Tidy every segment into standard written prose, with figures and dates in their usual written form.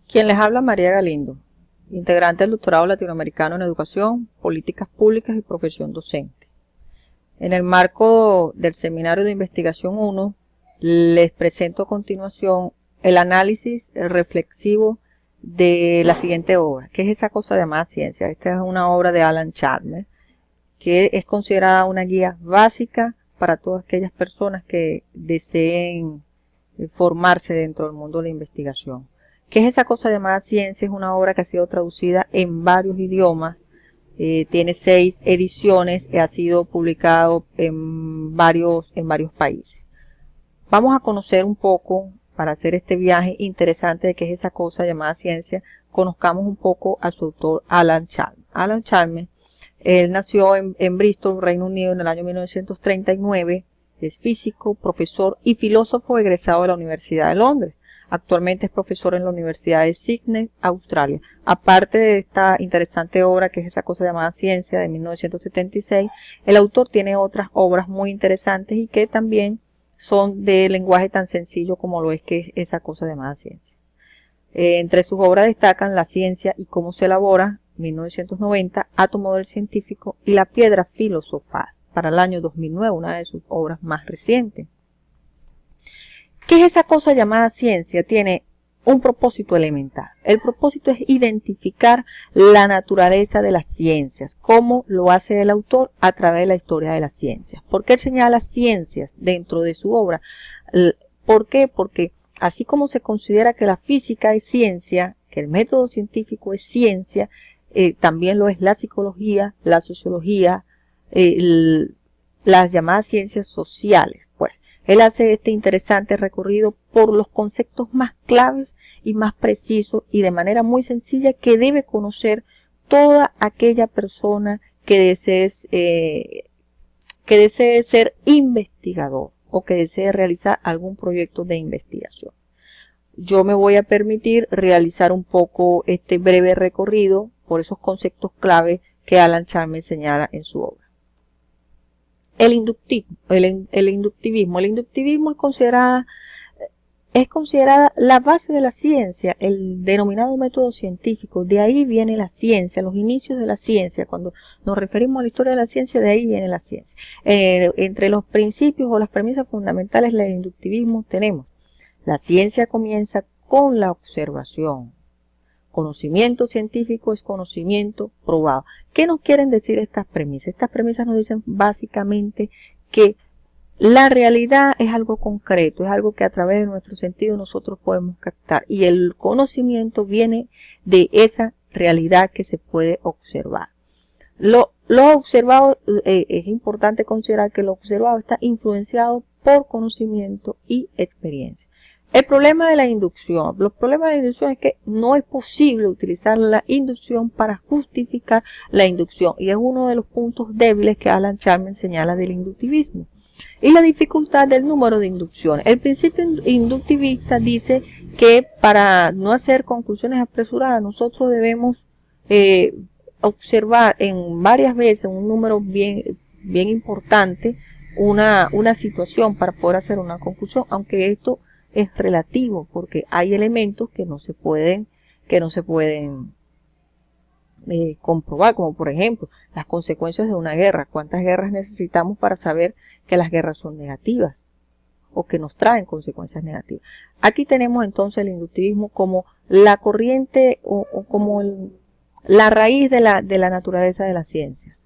Quien les habla, María Galindo, integrante del Doctorado Latinoamericano en Educación, Políticas Públicas y Profesión Docente. En el marco del Seminario de Investigación 1, les presento a continuación el análisis reflexivo de la siguiente obra, que es esa cosa llamada ciencia. Esta es una obra de Alan Chalmers, que es considerada una guía básica para todas aquellas personas que deseen formarse dentro del mundo de la investigación. ¿Qué es esa cosa llamada ciencia? Es una obra que ha sido traducida en varios idiomas, tiene 6 ediciones y ha sido publicado en varios países. Vamos a conocer un poco, para hacer este viaje interesante de qué es esa cosa llamada ciencia, conozcamos un poco a su autor Alan Chalmers. Alan Chalmers, él nació en Bristol, Reino Unido, en el año 1939, es físico, profesor y filósofo egresado de la Universidad de Londres. Actualmente es profesor en la Universidad de Sydney, Australia. Aparte de esta interesante obra que es esa cosa llamada Ciencia de 1976, el autor tiene otras obras muy interesantes y que también son de lenguaje tan sencillo como lo es que es esa cosa llamada ciencia. Entre sus obras destacan La ciencia y cómo se elabora, 1990, Átomo del científico y La piedra filosofal, para el año 2009, una de sus obras más recientes. ¿Qué es esa cosa llamada ciencia? Tiene un propósito elemental. El propósito es identificar la naturaleza de las ciencias, como lo hace el autor a través de la historia de las ciencias. ¿Por qué él señala ciencias dentro de su obra? ¿Por qué? Porque así como se considera que la física es ciencia, que el método científico es ciencia, también lo es la psicología, la sociología, las llamadas ciencias sociales. Pues él hace este interesante recorrido por los conceptos más claves y más precisos y de manera muy sencilla que debe conocer toda aquella persona que desee ser investigador o que desee realizar algún proyecto de investigación. Yo me voy a permitir realizar un poco este breve recorrido por esos conceptos clave que Alan Chalmers señala en su obra. El inductivismo. El inductivismo es considerada la base de la ciencia, el denominado método científico. De ahí viene la ciencia, los inicios de la ciencia. Cuando nos referimos a la historia de la ciencia, de ahí viene la ciencia. Entre los principios o las premisas fundamentales del inductivismo tenemos: la ciencia comienza con la observación. Conocimiento científico es conocimiento probado. ¿Qué nos quieren decir estas premisas? Estas premisas nos dicen básicamente que la realidad es algo concreto, es algo que a través de nuestro sentido nosotros podemos captar. Y el conocimiento viene de esa realidad que se puede observar. Lo observado, es importante considerar que lo observado está influenciado por conocimiento y experiencia. El problema de la inducción. Los problemas de la inducción es que no es posible utilizar la inducción para justificar la inducción. Y es uno de los puntos débiles que Alan Chalmers señala del inductivismo. Y la dificultad del número de inducciones. El principio inductivista dice que para no hacer conclusiones apresuradas nosotros debemos observar en varias veces un número bien importante una situación para poder hacer una conclusión, aunque esto es relativo porque hay elementos que no se pueden comprobar, como por ejemplo las consecuencias de una guerra. ¿Cuántas guerras necesitamos para saber que las guerras son negativas o que nos traen consecuencias negativas? Aquí tenemos entonces el inductivismo como la corriente o como la raíz de la naturaleza de las ciencias.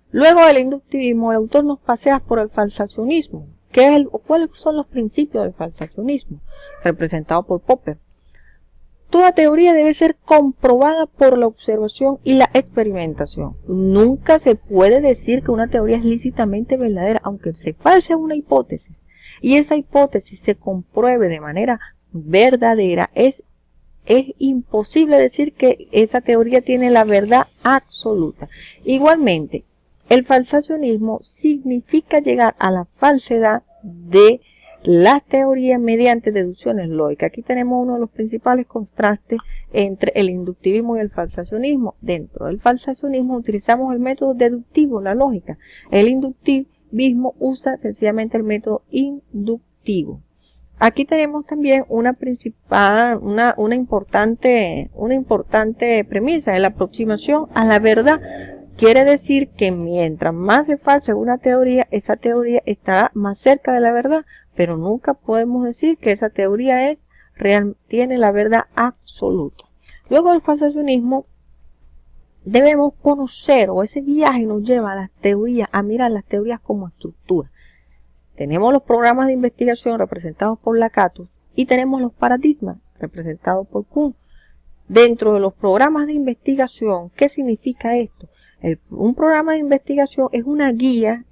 Luego del inductivismo, el autor nos pasea por el falsacionismo. ¿Cuáles son los principios del falsacionismo? Representado por Popper. Toda teoría debe ser comprobada por la observación y la experimentación. Nunca se puede decir que una teoría es lícitamente verdadera, aunque se false una hipótesis. Y esa hipótesis se compruebe de manera verdadera, es imposible decir que esa teoría tiene la verdad absoluta. Igualmente, el falsacionismo significa llegar a la falsedad de las teorías mediante deducciones lógicas. Aquí tenemos uno de los principales contrastes entre el inductivismo y el falsacionismo. Dentro del falsacionismo utilizamos el método deductivo, la lógica. El inductivismo usa sencillamente el método inductivo. aquí tenemos también una importante premisa. La aproximación a la verdad quiere decir que mientras más se false una teoría, esa teoría estará más cerca de la verdad, pero nunca podemos decir que esa teoría tiene la verdad absoluta. Luego del falsacionismo, debemos conocer, o ese viaje nos lleva a las teorías, a mirar las teorías como estructura. Tenemos los programas de investigación representados por Lakatos y tenemos los paradigmas representados por Kuhn. Dentro de los programas de investigación, ¿qué significa esto? Un programa de investigación es una guía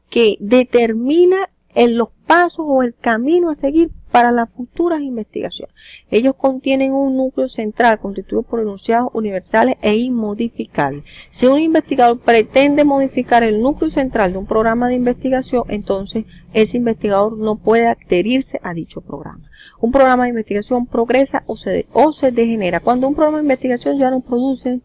que determina los pasos o el camino a seguir para las futuras investigaciones. Ellos contienen un núcleo central constituido por enunciados universales e inmodificables. Si un investigador pretende modificar el núcleo central de un programa de investigación, entonces ese investigador no puede adherirse a dicho programa. Un programa de investigación progresa o se degenera. Cuando un programa de investigación ya no produce,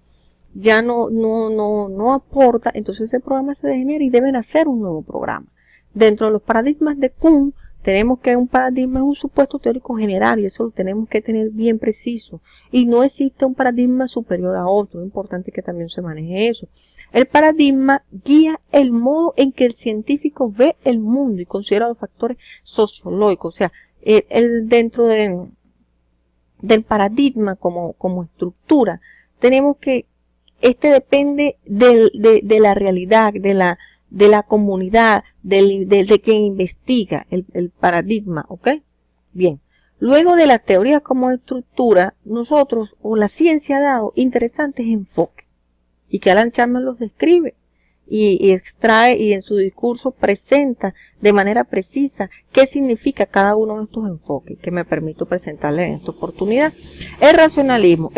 ya no aporta, entonces ese programa se degenera y deben hacer un nuevo programa. Dentro de los paradigmas de Kuhn, tenemos que un paradigma es un supuesto teórico general y eso lo tenemos que tener bien preciso. Y no existe un paradigma superior a otro. Es importante que también se maneje eso. El paradigma guía el modo en que el científico ve el mundo y considera los factores sociológicos. O sea, dentro del paradigma como estructura, tenemos que depende de la realidad, de la comunidad, de quien investiga el paradigma, ¿ok? Bien, luego de la teoría como estructura, nosotros, o la ciencia ha dado interesantes enfoques, y que Alan Chapman los describe, y extrae, y en su discurso presenta de manera precisa qué significa cada uno de estos enfoques, que me permito presentarles en esta oportunidad. El racionalismo,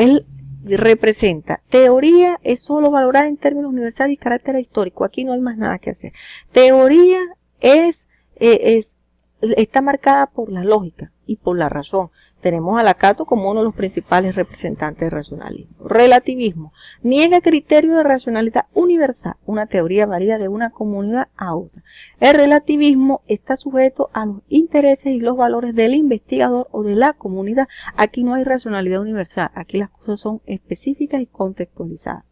representa teoría es solo valorada en términos universales y carácter histórico. Aquí no hay más nada que hacer. Teoría está marcada por la lógica y por la razón. Tenemos a Lakatos como uno de los principales representantes del racionalismo. Relativismo niega criterio de racionalidad universal. Una teoría varía de una comunidad a otra. El relativismo está sujeto a los intereses y los valores del investigador o de la comunidad. Aquí no hay racionalidad universal. Aquí las cosas son específicas y contextualizadas.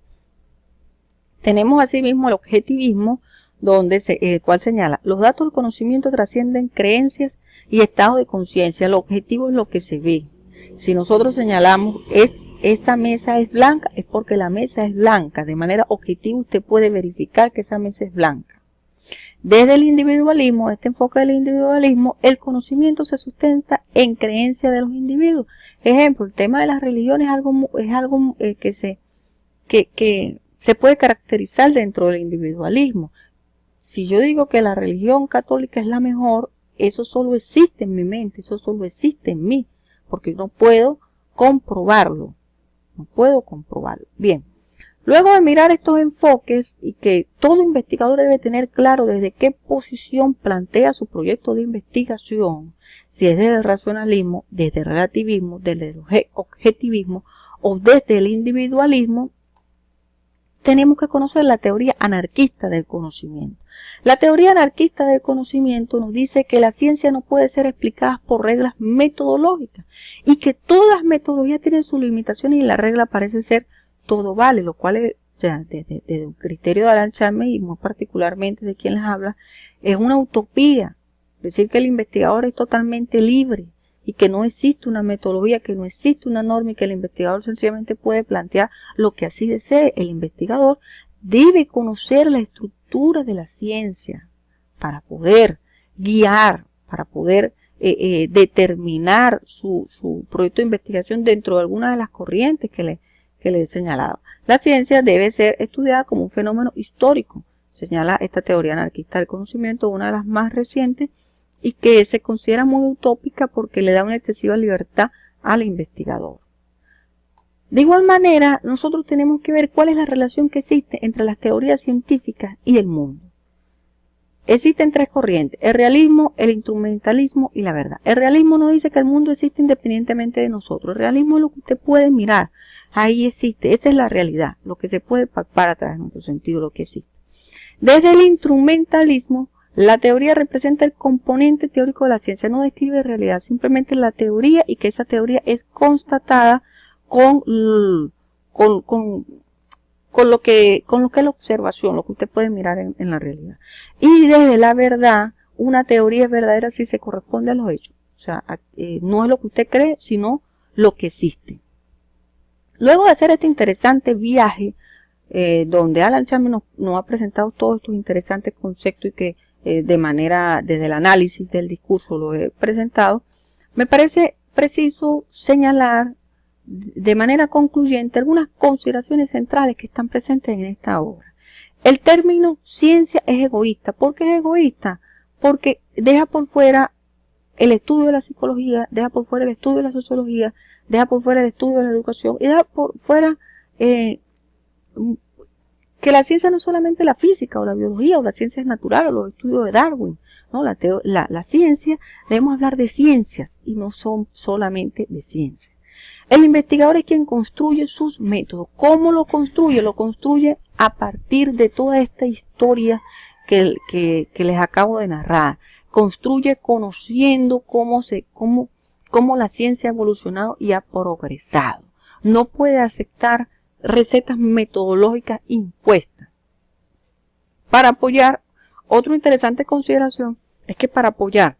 Tenemos asimismo el objetivismo, el cual señala los datos del conocimiento trascienden creencias y estado de conciencia. El objetivo es lo que se ve. Si nosotros señalamos esa mesa es blanca, es porque la mesa es blanca. De manera objetiva usted puede verificar que esa mesa es blanca. Desde el individualismo, este enfoque del individualismo, el conocimiento se sustenta en creencias de los individuos. Ejemplo, el tema de las religiones es algo que se puede caracterizar dentro del individualismo. Si yo digo que la religión católica es la mejor, eso solo existe en mi mente, eso solo existe en mí, porque no puedo comprobarlo. Bien, luego de mirar estos enfoques y que todo investigador debe tener claro desde qué posición plantea su proyecto de investigación, si es desde el racionalismo, desde el relativismo, desde el objetivismo o desde el individualismo, tenemos que conocer la teoría anarquista del conocimiento. La teoría anarquista del conocimiento nos dice que la ciencia no puede ser explicada por reglas metodológicas y que todas las metodologías tienen sus limitaciones y la regla parece ser todo vale, lo cual es, o sea, desde un criterio de Alan Chapman y muy particularmente de quien les habla, es una utopía. Decir que el investigador es totalmente libre y que no existe una metodología, que no existe una norma y que el investigador sencillamente puede plantear lo que así desee. El investigador debe conocer la estructura de la ciencia para poder guiar, para poder determinar su proyecto de investigación dentro de alguna de las corrientes que le he señalado. La ciencia debe ser estudiada como un fenómeno histórico, señala esta teoría anarquista del conocimiento, una de las más recientes, y que se considera muy utópica porque le da una excesiva libertad al investigador. De igual manera, nosotros tenemos que ver cuál es la relación que existe entre las teorías científicas y el mundo. Existen tres corrientes: el realismo, el instrumentalismo y la verdad. El realismo nos dice que el mundo existe independientemente de nosotros. El realismo es lo que usted puede mirar. Ahí existe, esa es la realidad, lo que se puede palpar atrás en nuestro sentido, lo que existe. Desde el instrumentalismo, La teoría representa el componente teórico de la ciencia, no describe realidad, simplemente la teoría y que esa teoría es constatada con lo que es la observación, lo que usted puede mirar en la realidad. Y desde la verdad, una teoría es verdadera si se corresponde a los hechos. O sea, no es lo que usted cree, sino lo que existe. Luego de hacer este interesante viaje, donde Alan Chapman nos ha presentado todos estos interesantes conceptos y que desde el análisis del discurso lo he presentado, me parece preciso señalar de manera concluyente algunas consideraciones centrales que están presentes en esta obra. El término ciencia es egoísta. ¿Por qué es egoísta? Porque deja por fuera el estudio de la psicología, deja por fuera el estudio de la sociología, deja por fuera el estudio de la educación y deja por fuera que la ciencia no es solamente la física o la biología o las ciencias naturales o los estudios de Darwin, ¿no? La ciencia, debemos hablar de ciencias y no son solamente de ciencia. El investigador es quien construye sus métodos. ¿Cómo lo construye? Lo construye a partir de toda esta historia que les acabo de narrar. Construye conociendo cómo la ciencia ha evolucionado y ha progresado. No puede aceptar recetas metodológicas impuestas. Para apoyar, otra interesante consideración es que para apoyar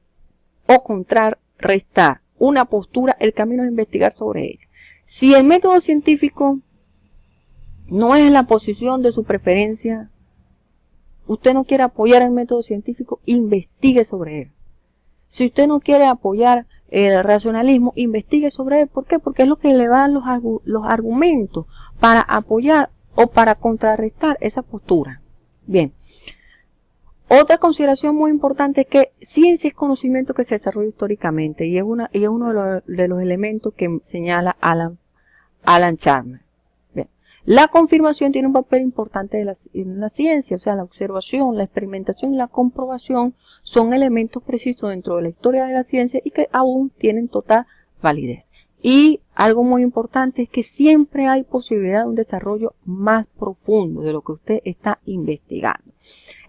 o contrarrestar una postura, el camino es investigar sobre ella. Si el método científico no es la posición de su preferencia, usted no quiere apoyar el método científico, investigue sobre él. Si usted no quiere apoyar el racionalismo, investigue sobre él. ¿Por qué? Porque es lo que le dan los argumentos para apoyar o para contrarrestar esa postura. Bien. Otra consideración muy importante es que ciencia es conocimiento que se desarrolla históricamente y es uno de los elementos que señala Alan Chapman. Bien. La confirmación tiene un papel importante en la ciencia, o sea, la observación, la experimentación y la comprobación son elementos precisos dentro de la historia de la ciencia y que aún tienen total validez. Y algo muy importante es que siempre hay posibilidad de un desarrollo más profundo de lo que usted está investigando.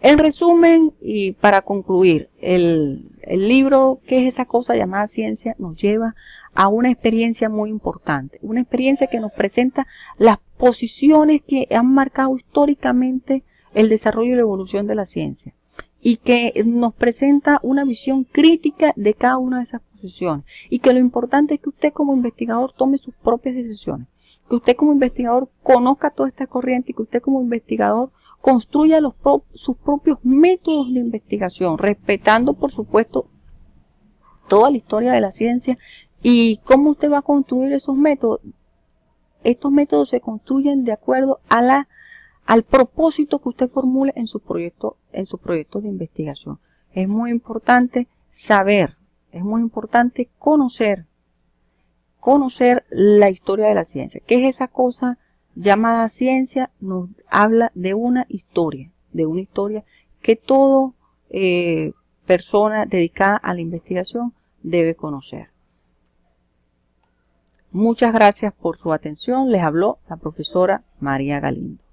En resumen, y para concluir, el libro ¿Qué es esa cosa llamada ciencia? Nos lleva a una experiencia muy importante, una experiencia que nos presenta las posiciones que han marcado históricamente el desarrollo y la evolución de la ciencia y que nos presenta una visión crítica de cada una de esas posiciones y que lo importante es que usted como investigador tome sus propias decisiones, que usted como investigador conozca toda esta corriente y que usted como investigador construya sus propios métodos de investigación, respetando por supuesto toda la historia de la ciencia y cómo usted va a construir esos métodos. Estos métodos se construyen de acuerdo a al propósito que usted formule en su proyecto de investigación. Es muy importante saber, es muy importante conocer la historia de la ciencia. ¿Qué es esa cosa llamada ciencia? Nos habla de una historia que toda persona dedicada a la investigación debe conocer. Muchas gracias por su atención. Les habló la profesora María Galindo.